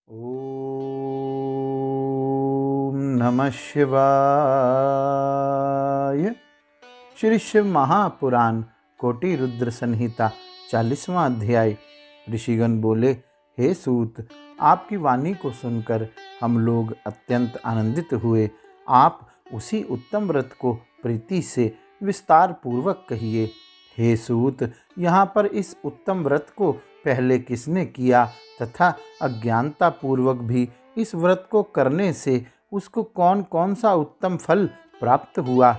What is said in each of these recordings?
ओम नमः शिवाय। श्री शिव महापुराण कोटि रुद्र संहिता 40वां अध्याय। ऋषिगण बोले, हे सूत, आपकी वाणी को सुनकर हम लोग अत्यंत आनंदित हुए। आप उसी उत्तम व्रत को प्रीति से विस्तार पूर्वक कहिए। हे सूत, यहाँ पर इस उत्तम व्रत को पहले किसने किया तथा अज्ञानता पूर्वक भी इस व्रत को करने से उसको कौन कौन सा उत्तम फल प्राप्त हुआ।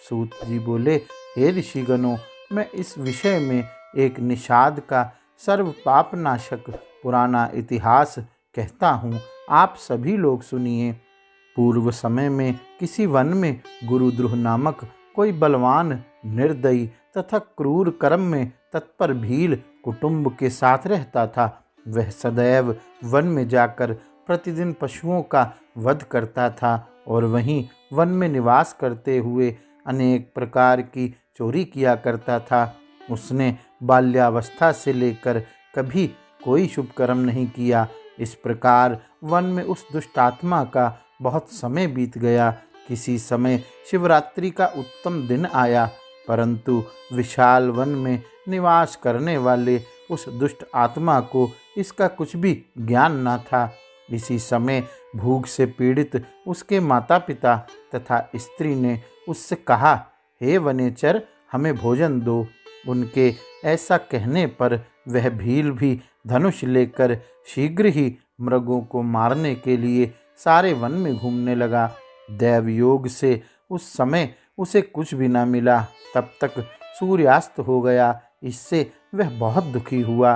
सूत जी बोले, हे ऋषिगणों, मैं इस विषय में एक निषाद का सर्व पापनाशक पुराना इतिहास कहता हूँ, आप सभी लोग सुनिए। पूर्व समय में किसी वन में गुरुद्रुह नामक कोई बलवान, निर्दयी तथा क्रूर कर्म में तत्पर भील कुटुंब के साथ रहता था। वह सदैव वन में जाकर प्रतिदिन पशुओं का वध करता था और वहीं वन में निवास करते हुए अनेक प्रकार की चोरी किया करता था। उसने बाल्यावस्था से लेकर कभी कोई शुभ कर्म नहीं किया। इस प्रकार वन में उस दुष्टात्मा का बहुत समय बीत गया। किसी समय शिवरात्रि का उत्तम दिन आया, परंतु विशाल वन में निवास करने वाले उस दुष्ट आत्मा को इसका कुछ भी ज्ञान न था। इसी समय भूख से पीड़ित उसके माता पिता तथा स्त्री ने उससे कहा, हे वनेचर, हमें भोजन दो। उनके ऐसा कहने पर वह भील भी धनुष लेकर शीघ्र ही मृगों को मारने के लिए सारे वन में घूमने लगा। दैव योग से उस समय उसे कुछ भी न मिला। तब तक सूर्यास्त हो गया। इससे वह बहुत दुखी हुआ।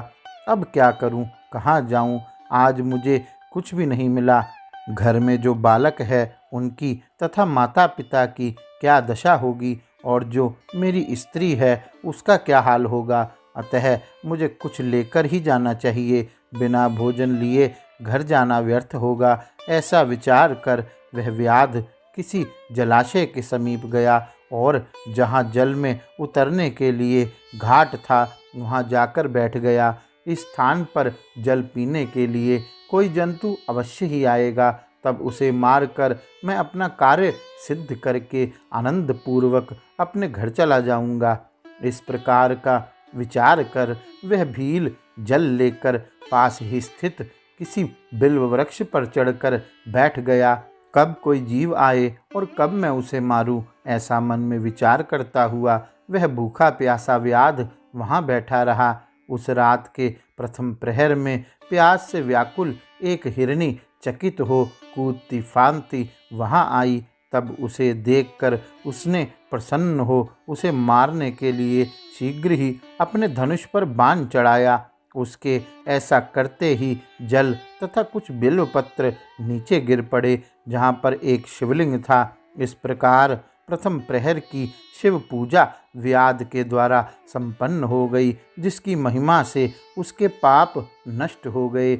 अब क्या करूं, कहाँ जाऊं? आज मुझे कुछ भी नहीं मिला। घर में जो बालक है उनकी तथा माता पिता की क्या दशा होगी, और जो मेरी स्त्री है उसका क्या हाल होगा। अतः मुझे कुछ लेकर ही जाना चाहिए। बिना भोजन लिए घर जाना व्यर्थ होगा। ऐसा विचार कर वह व्याध किसी जलाशय के समीप गया और जहाँ जल में उतरने के लिए घाट था वहाँ जाकर बैठ गया। इस स्थान पर जल पीने के लिए कोई जंतु अवश्य ही आएगा, तब उसे मारकर मैं अपना कार्य सिद्ध करके आनंद पूर्वक अपने घर चला जाऊंगा। इस प्रकार का विचार कर वह भील जल लेकर पास ही स्थित किसी बिल्व वृक्ष पर चढ़कर बैठ गया। कब कोई जीव आए और कब मैं उसे मारूं, ऐसा मन में विचार करता हुआ वह भूखा प्यासा व्याध वहां बैठा रहा। उस रात के प्रथम प्रहर में प्यास से व्याकुल एक हिरनी चकित हो कूदती फांदती वहां आई। तब उसे देखकर उसने प्रसन्न हो उसे मारने के लिए शीघ्र ही अपने धनुष पर बाण चढ़ाया। उसके ऐसा करते ही जल तथा कुछ बिल्वपत्र नीचे गिर पड़े, जहाँ पर एक शिवलिंग था। इस प्रकार प्रथम प्रहर की शिव पूजा व्याध के द्वारा संपन्न हो गई, जिसकी महिमा से उसके पाप नष्ट हो गए।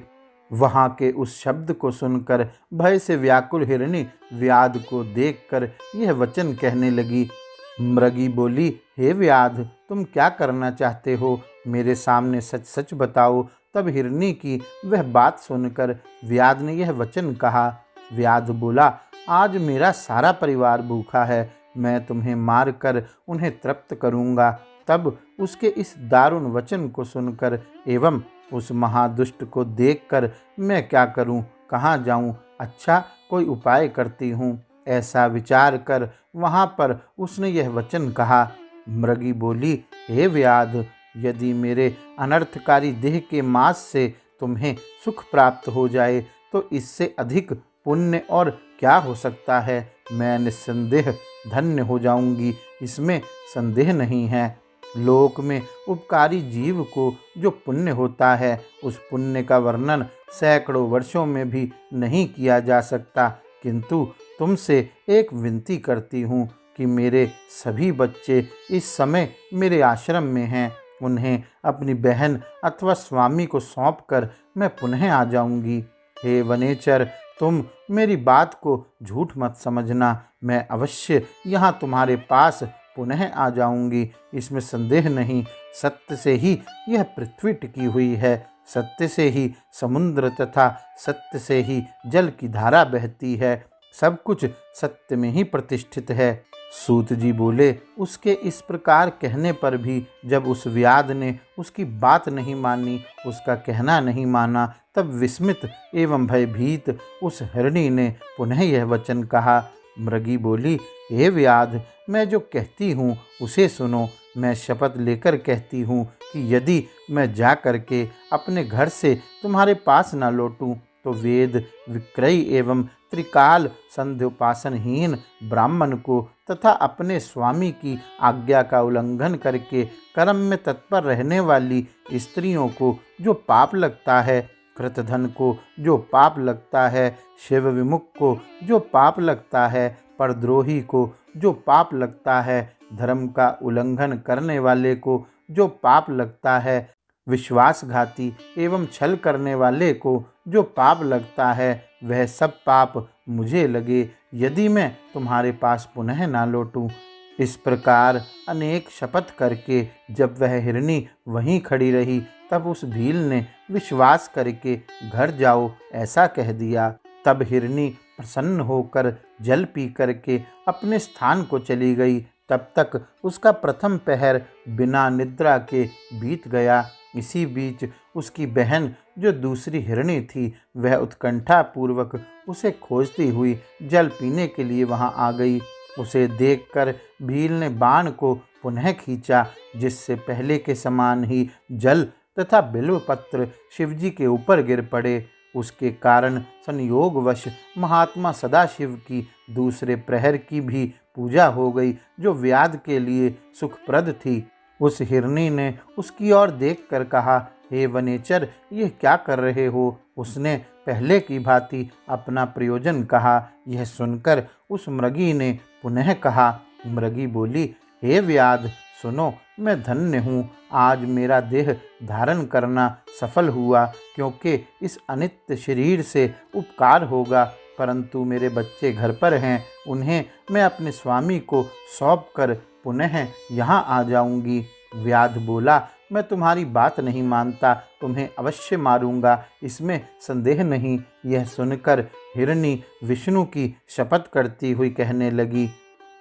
वहाँ के उस शब्द को सुनकर भय से व्याकुल हिरणी व्याध को देखकर यह वचन कहने लगी। मृगी बोली, हे व्याध, तुम क्या करना चाहते हो? मेरे सामने सच सच बताओ। तब हिरणी की वह बात सुनकर व्याध ने यह वचन कहा। व्याध बोला, आज मेरा सारा परिवार भूखा है, मैं तुम्हें मारकर उन्हें तृप्त करूंगा। तब उसके इस दारुण वचन को सुनकर एवं उस महादुष्ट को देखकर मैं क्या करूं, कहाँ जाऊं? अच्छा, कोई उपाय करती हूँ। ऐसा विचार कर वहाँ पर उसने यह वचन कहा। मृगी बोली, हे व्याध, यदि मेरे अनर्थकारी देह के मांस से तुम्हें सुख प्राप्त हो जाए तो इससे अधिक पुण्य और क्या हो सकता है। मैं निस्संदेह धन्य हो जाऊंगी, इसमें संदेह नहीं है। लोक में उपकारी जीव को जो पुण्य होता है, उस पुण्य का वर्णन सैकड़ों वर्षों में भी नहीं किया जा सकता। किंतु तुमसे एक विनती करती हूँ कि मेरे सभी बच्चे इस समय मेरे आश्रम में हैं। उन्हें अपनी बहन अथवा स्वामी को सौंपकर मैं पुनः आ जाऊंगी। हे वनेचर, तुम मेरी बात को झूठ मत समझना। मैं अवश्य यहाँ तुम्हारे पास पुनः आ जाऊंगी, इसमें संदेह नहीं। सत्य से ही यह पृथ्वी टिकी हुई है। सत्य से ही समुद्र तथा सत्य से ही जल की धारा बहती है। सब कुछ सत्य में ही प्रतिष्ठित है। सूत जी बोले, उसके इस प्रकार कहने पर भी जब उस व्याध ने उसकी बात नहीं मानी, उसका कहना नहीं माना, तब विस्मित एवं भयभीत उस हिरणी ने पुनः यह वचन कहा। मृगी बोली, हे व्याध, मैं जो कहती हूँ उसे सुनो। मैं शपथ लेकर कहती हूँ कि यदि मैं जा करके अपने घर से तुम्हारे पास न लौटूं तो वेद विक्रयी एवं त्रिकाल संध्योपासनहीन ब्राह्मण को तथा अपने स्वामी की आज्ञा का उल्लंघन करके कर्म में तत्पर रहने वाली स्त्रियों को जो पाप लगता है, कृतधन को जो पाप लगता है, शिव विमुख को जो पाप लगता है, परद्रोही को जो पाप लगता है, धर्म का उल्लंघन करने वाले को जो पाप लगता है, विश्वासघाती एवं छल करने वाले को जो पाप लगता है, वह सब पाप मुझे लगे यदि मैं तुम्हारे पास पुनः ना लौटूं। इस प्रकार अनेक शपथ करके जब वह हिरणी वहीं खड़ी रही, तब उस भील ने विश्वास करके घर जाओ ऐसा कह दिया। तब हिरणी प्रसन्न होकर जल पी करके अपने स्थान को चली गई। तब तक उसका प्रथम पहर बिना निद्रा के बीत गया। इसी बीच उसकी बहन जो दूसरी हिरणी थी, वह उत्कंठा पूर्वक उसे खोजती हुई जल पीने के लिए वहां आ गई। उसे देखकर भील ने बाण को पुनः खींचा, जिससे पहले के समान ही जल तथा बिल्वपत्र शिवजी के ऊपर गिर पड़े। उसके कारण संयोगवश महात्मा सदाशिव की दूसरे प्रहर की भी पूजा हो गई, जो व्याध के लिए सुखप्रद थी। उस हिरणी ने उसकी ओर देखकर कहा, हे वनेचर, यह क्या कर रहे हो? उसने पहले की भांति अपना प्रयोजन कहा। यह सुनकर उस मृगी ने पुनः कहा। मृगी बोली, हे व्याध, सुनो, मैं धन्य हूँ। आज मेरा देह धारण करना सफल हुआ, क्योंकि इस अनित्य शरीर से उपकार होगा। परंतु मेरे बच्चे घर पर हैं, उन्हें मैं अपने स्वामी को सौंप कर पुनः यहाँ आ जाऊंगी। व्याध बोला, मैं तुम्हारी बात नहीं मानता, तुम्हें अवश्य मारूंगा, इसमें संदेह नहीं। यह सुनकर हिरणी विष्णु की शपथ करती हुई कहने लगी।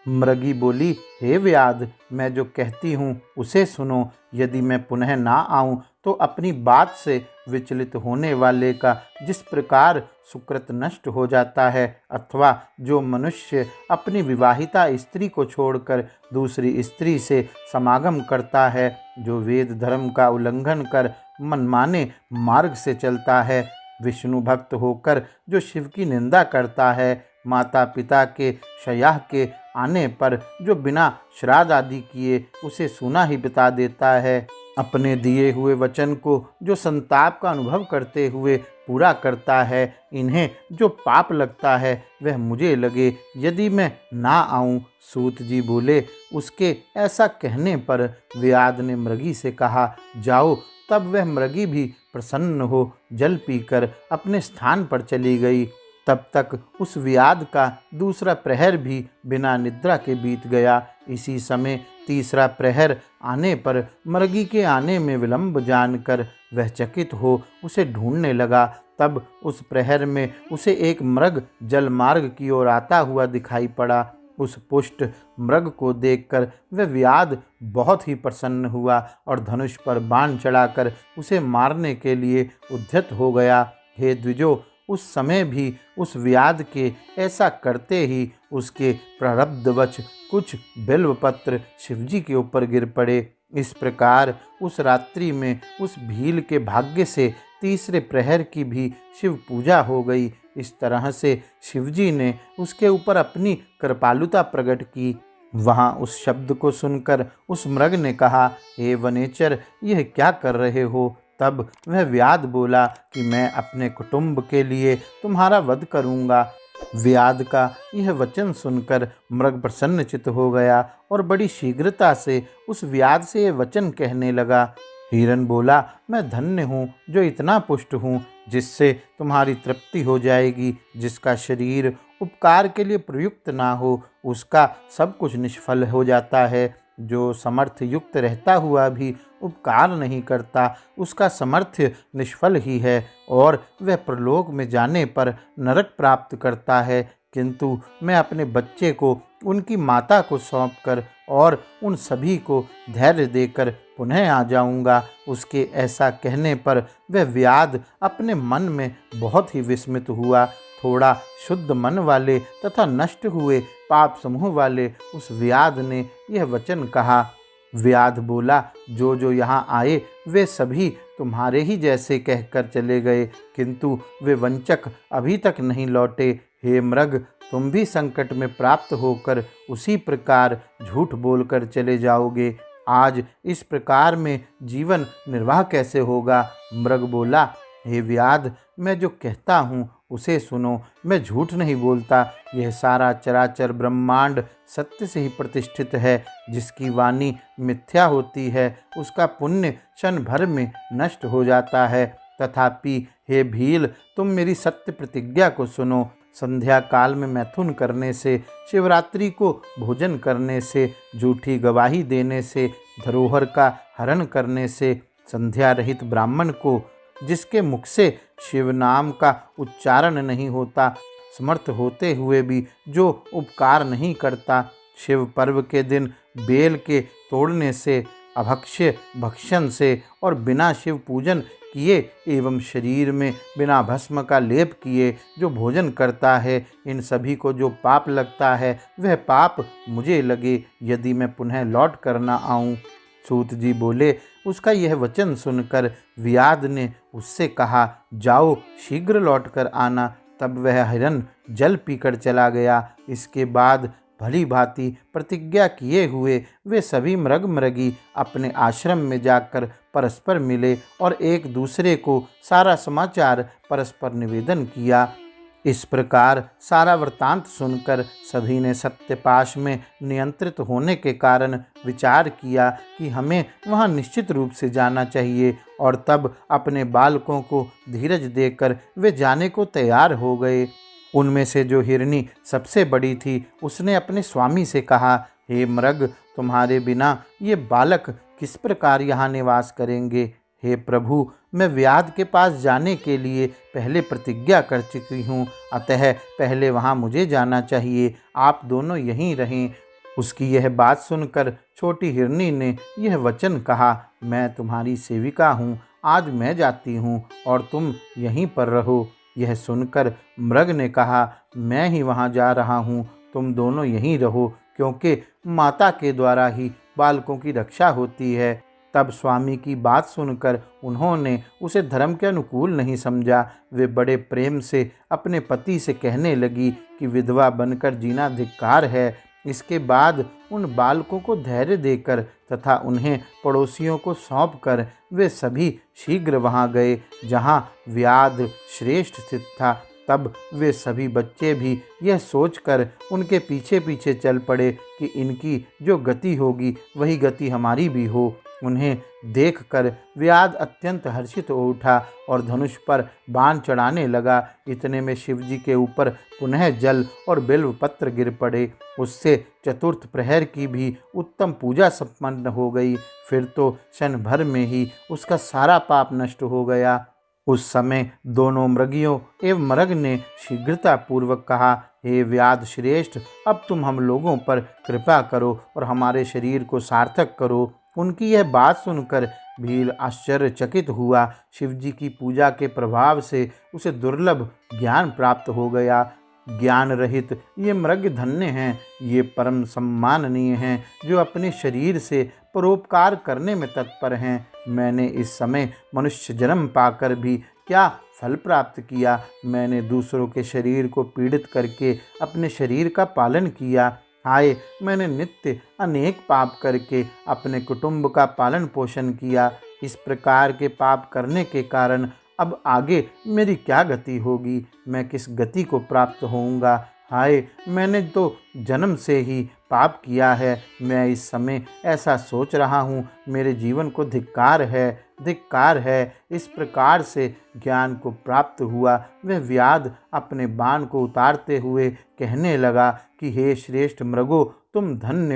मृगी बोली, हे व्याध, मैं जो कहती हूँ उसे सुनो। यदि मैं पुनः ना आऊँ तो अपनी बात से विचलित होने वाले का जिस प्रकार सुकृत नष्ट हो जाता है, अथवा जो मनुष्य अपनी विवाहिता स्त्री को छोड़कर दूसरी स्त्री से समागम करता है, जो वेद धर्म का उल्लंघन कर मनमाने मार्ग से चलता है, विष्णु भक्त होकर जो शिव की निंदा करता है, माता पिता के शयाह के आने पर जो बिना श्राद्ध आदि किए उसे सूना ही बिता देता है, अपने दिए हुए वचन को जो संताप का अनुभव करते हुए पूरा करता है, इन्हें जो पाप लगता है वह मुझे लगे यदि मैं ना आऊं। सूत जी बोले। उसके ऐसा कहने पर व्याध ने मृगी से कहा, जाओ। तब वह मृगी भी प्रसन्न हो जल पीकर अपने स्थान पर चली गई। तब तक उस व्याध का दूसरा प्रहर भी बिना निद्रा के बीत गया। इसी समय तीसरा प्रहर आने पर मृगी के आने में विलंब जानकर वह चकित हो उसे ढूंढने लगा। तब उस प्रहर में उसे एक मृग जल मार्ग की ओर आता हुआ दिखाई पड़ा। उस पुष्ट मृग को देखकर वह व्याध बहुत ही प्रसन्न हुआ और धनुष पर बाण चढ़ाकर उसे मारने के लिए उद्यत हो गया। हे द्विजो, उस समय भी उस व्याध के ऐसा करते ही उसके प्रारब्धवश कुछ बिल्वपत्र शिवजी के ऊपर गिर पड़े। इस प्रकार उस रात्रि में उस भील के भाग्य से तीसरे प्रहर की भी शिव पूजा हो गई। इस तरह से शिवजी ने उसके ऊपर अपनी कृपालुता प्रकट की। वहाँ उस शब्द को सुनकर उस मृग ने कहा, हे वनेचर, यह क्या कर रहे हो? तब वह व्याध बोला कि मैं अपने कुटुंब के लिए तुम्हारा वध करूँगा। व्याध का यह वचन सुनकर मृग प्रसन्नचित्त हो गया और बड़ी शीघ्रता से उस व्याध से यह वचन कहने लगा। हिरन बोला, मैं धन्य हूँ जो इतना पुष्ट हूँ जिससे तुम्हारी तृप्ति हो जाएगी। जिसका शरीर उपकार के लिए प्रयुक्त ना हो उसका सब कुछ निष्फल हो जाता है। जो समर्थ युक्त रहता हुआ भी उपकार नहीं करता, उसका समर्थ्य निष्फल ही है और वह प्रलोक में जाने पर नरक प्राप्त करता है। किंतु मैं अपने बच्चे को उनकी माता को सौंपकर और उन सभी को धैर्य देकर पुनः आ जाऊंगा। उसके ऐसा कहने पर वह व्याध अपने मन में बहुत ही विस्मित हुआ। थोड़ा शुद्ध मन वाले तथा नष्ट हुए पाप समूह वाले उस व्याध ने यह वचन कहा। व्याध बोला, जो जो यहाँ आए वे सभी तुम्हारे ही जैसे कहकर चले गए, किंतु वे वंचक अभी तक नहीं लौटे। हे मृग, तुम भी संकट में प्राप्त होकर उसी प्रकार झूठ बोलकर चले जाओगे। आज इस प्रकार में जीवन निर्वाह कैसे होगा? मृग बोला, हे व्याध, मैं जो कहता हूँ उसे सुनो। मैं झूठ नहीं बोलता। यह सारा चराचर ब्रह्मांड सत्य से ही प्रतिष्ठित है। जिसकी वाणी मिथ्या होती है उसका पुण्य क्षण भर में नष्ट हो जाता है। तथापि हे भील, तुम मेरी सत्य प्रतिज्ञा को सुनो। संध्या काल में मैथुन करने से, शिवरात्रि को भोजन करने से, झूठी गवाही देने से, धरोहर का हरण करने से, संध्या रहित ब्राह्मण को, जिसके मुख से शिव नाम का उच्चारण नहीं होता, समर्थ होते हुए भी जो उपकार नहीं करता, शिव पर्व के दिन बेल के तोड़ने से, अभक्ष्य भक्षण से और बिना शिव पूजन किए एवं शरीर में बिना भस्म का लेप किए जो भोजन करता है, इन सभी को जो पाप लगता है वह पाप मुझे लगे यदि मैं पुनः लौट कर न आऊँ। सूत जी बोले, उसका यह वचन सुनकर व्याध ने उससे कहा, जाओ शीघ्र लौट कर आना। तब वह हिरन जल पीकर चला गया। इसके बाद भली भांति प्रतिज्ञा किए हुए वे सभी मृग मृगी अपने आश्रम में जाकर परस्पर मिले और एक दूसरे को सारा समाचार परस्पर निवेदन किया। इस प्रकार सारा वृत्तांत सुनकर सभी ने सत्यपाश में नियंत्रित होने के कारण विचार किया कि हमें वहां निश्चित रूप से जाना चाहिए, और तब अपने बालकों को धीरज देकर वे जाने को तैयार हो गए। उनमें से जो हिरनी सबसे बड़ी थी उसने अपने स्वामी से कहा, हे मृग, तुम्हारे बिना ये बालक किस प्रकार यहाँ निवास करेंगे? हे प्रभु, मैं व्याध के पास जाने के लिए पहले प्रतिज्ञा कर चुकी हूँ, अतः पहले वहाँ मुझे जाना चाहिए। आप दोनों यहीं रहें। उसकी यह बात सुनकर छोटी हिरनी ने यह वचन कहा, मैं तुम्हारी सेविका हूँ, आज मैं जाती हूँ और तुम यहीं पर रहो। यह सुनकर मृग ने कहा, मैं ही वहाँ जा रहा हूँ, तुम दोनों यहीं रहो, क्योंकि माता के द्वारा ही बालकों की रक्षा होती है। तब स्वामी की बात सुनकर उन्होंने उसे धर्म के अनुकूल नहीं समझा। वे बड़े प्रेम से अपने पति से कहने लगी कि विधवा बनकर जीना धिक्कार है। इसके बाद उन बालकों को धैर्य देकर तथा उन्हें पड़ोसियों को सौंपकर वे सभी शीघ्र वहां गए जहां व्याध श्रेष्ठ स्थित था। तब वे सभी बच्चे भी यह सोचकर उनके पीछे पीछे चल पड़े कि इनकी जो गति होगी वही गति हमारी भी हो। उन्हें देखकर व्याध अत्यंत हर्षित हो उठा और धनुष पर बाण चढ़ाने लगा। इतने में शिवजी के ऊपर पुनः जल और बिल्व पत्र गिर पड़े। उससे चतुर्थ प्रहर की भी उत्तम पूजा संपन्न हो गई। फिर तो क्षण भर में ही उसका सारा पाप नष्ट हो गया। उस समय दोनों मृगियों एवं मृग ने शीघ्रता पूर्वक कहा, हे व्याध श्रेष्ठ, अब तुम हम लोगों पर कृपा करो और हमारे शरीर को सार्थक करो। उनकी यह बात सुनकर भील आश्चर्यचकित हुआ। शिवजी की पूजा के प्रभाव से उसे दुर्लभ ज्ञान प्राप्त हो गया। ज्ञान रहित ये मृग धन्य हैं, ये परम सम्माननीय हैं जो अपने शरीर से परोपकार करने में तत्पर हैं। मैंने इस समय मनुष्य जन्म पाकर भी क्या फल प्राप्त किया? मैंने दूसरों के शरीर को पीड़ित करके अपने शरीर का पालन किया। हाय, मैंने नित्य अनेक पाप करके अपने कुटुंब का पालन पोषण किया। इस प्रकार के पाप करने के कारण अब आगे मेरी क्या गति होगी? मैं किस गति को प्राप्त होऊंगा? हाय, मैंने तो जन्म से ही पाप किया है। मैं इस समय ऐसा सोच रहा हूँ, मेरे जीवन को धिक्कार है। धिक्कार है। इस प्रकार से ज्ञान को प्राप्त हुआ वह व्याध अपने बाण को उतारते हुए कहने लगा कि हे श्रेष्ठ मृगो, तुम धन्य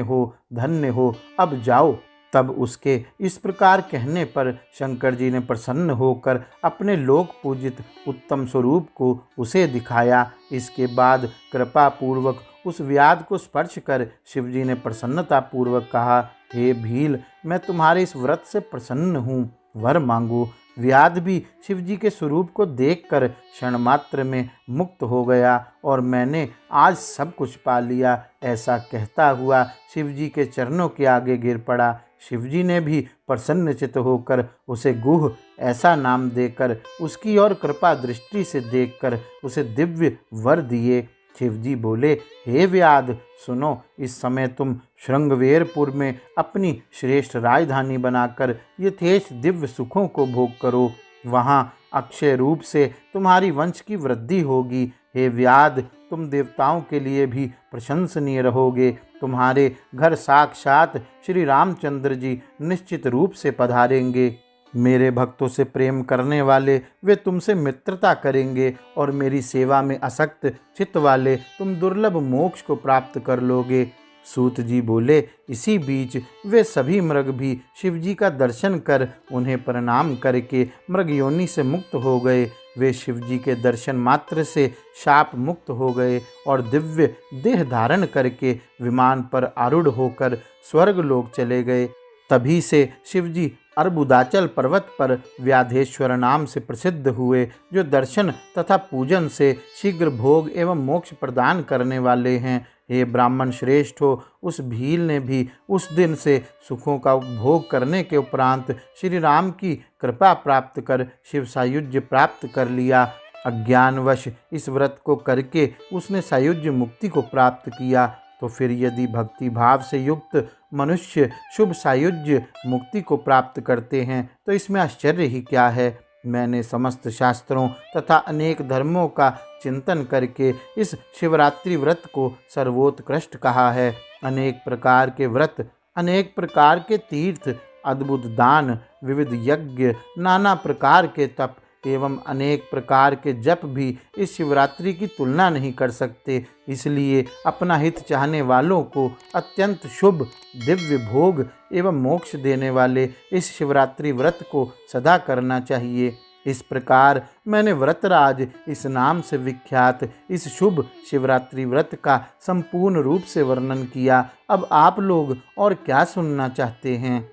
हो, अब जाओ। तब उसके इस प्रकार कहने पर शंकर जी ने प्रसन्न होकर अपने लोक पूजित उत्तम स्वरूप को उसे दिखाया। इसके बाद कृपा पूर्वक उस व्याध को स्पर्श कर शिवजी ने प्रसन्नता पूर्वक कहा, हे भील, मैं तुम्हारे इस व्रत से प्रसन्न हूँ, वर मांगो। व्याध भी शिवजी के स्वरूप को देखकर क्षण मात्र में मुक्त हो गया और मैंने आज सब कुछ पा लिया, ऐसा कहता हुआ शिवजी के चरणों के आगे गिर पड़ा। शिवजी ने भी प्रसन्नचित्त होकर उसे गुह ऐसा नाम देकर उसकी ओर कृपा दृष्टि से देखकर उसे दिव्य वर दिए। शिवजी बोले, हे व्याध, सुनो, इस समय तुम श्रृंगवेरपुर में अपनी श्रेष्ठ राजधानी बनाकर यथेच दिव्य सुखों को भोग करो। वहाँ अक्षय रूप से तुम्हारी वंश की वृद्धि होगी। हे व्याध, तुम देवताओं के लिए भी प्रशंसनीय रहोगे। तुम्हारे घर साक्षात श्री रामचंद्र जी निश्चित रूप से पधारेंगे। मेरे भक्तों से प्रेम करने वाले वे तुमसे मित्रता करेंगे और मेरी सेवा में आसक्त चित्त वाले तुम दुर्लभ मोक्ष को प्राप्त कर लोगे। सूत जी बोले, इसी बीच वे सभी मृग भी शिवजी का दर्शन कर उन्हें प्रणाम करके मृग योनि से मुक्त हो गए। वे शिवजी के दर्शन मात्र से शाप मुक्त हो गए और दिव्य देह धारण करके विमान पर आरूढ़ होकर स्वर्गलोक चले गए। तभी से शिवजी अर्बुदाचल पर्वत पर व्याधेश्वर नाम से प्रसिद्ध हुए, जो दर्शन तथा पूजन से शीघ्र भोग एवं मोक्ष प्रदान करने वाले हैं। हे ब्राह्मण श्रेष्ठो, उस भील ने भी उस दिन से सुखों का उपभोग करने के उपरांत श्री राम की कृपा प्राप्त कर शिव सायुज्य प्राप्त कर लिया। अज्ञानवश इस व्रत को करके उसने सायुज्य मुक्ति को प्राप्त किया। तो फिर यदि भक्ति भाव से युक्त मनुष्य शुभ सायुज्य मुक्ति को प्राप्त करते हैं तो इसमें आश्चर्य ही क्या है। मैंने समस्त शास्त्रों तथा अनेक धर्मों का चिंतन करके इस शिवरात्रि व्रत को सर्वोत्कृष्ट कहा है। अनेक प्रकार के व्रत, अनेक प्रकार के तीर्थ, अद्भुत दान, विविध यज्ञ, नाना प्रकार के तप एवं अनेक प्रकार के जप भी इस शिवरात्रि की तुलना नहीं कर सकते। इसलिए अपना हित चाहने वालों को अत्यंत शुभ दिव्य भोग एवं मोक्ष देने वाले इस शिवरात्रि व्रत को सदा करना चाहिए। इस प्रकार मैंने व्रतराज इस नाम से विख्यात इस शुभ शिवरात्रि व्रत का संपूर्ण रूप से वर्णन किया। अब आप लोग और क्या सुनना चाहते हैं?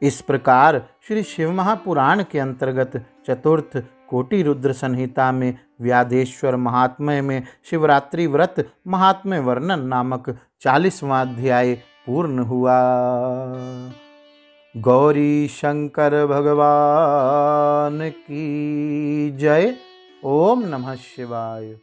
इस प्रकार श्री शिव महापुराण के अंतर्गत चतुर्थ कोटि रुद्र संहिता में व्याधेश्वर महात्म्य में शिवरात्रि व्रत महात्म्य वर्णन नामक 40वां अध्याय पूर्ण हुआ। गौरी शंकर भगवान की जय। ओम नमः शिवाय।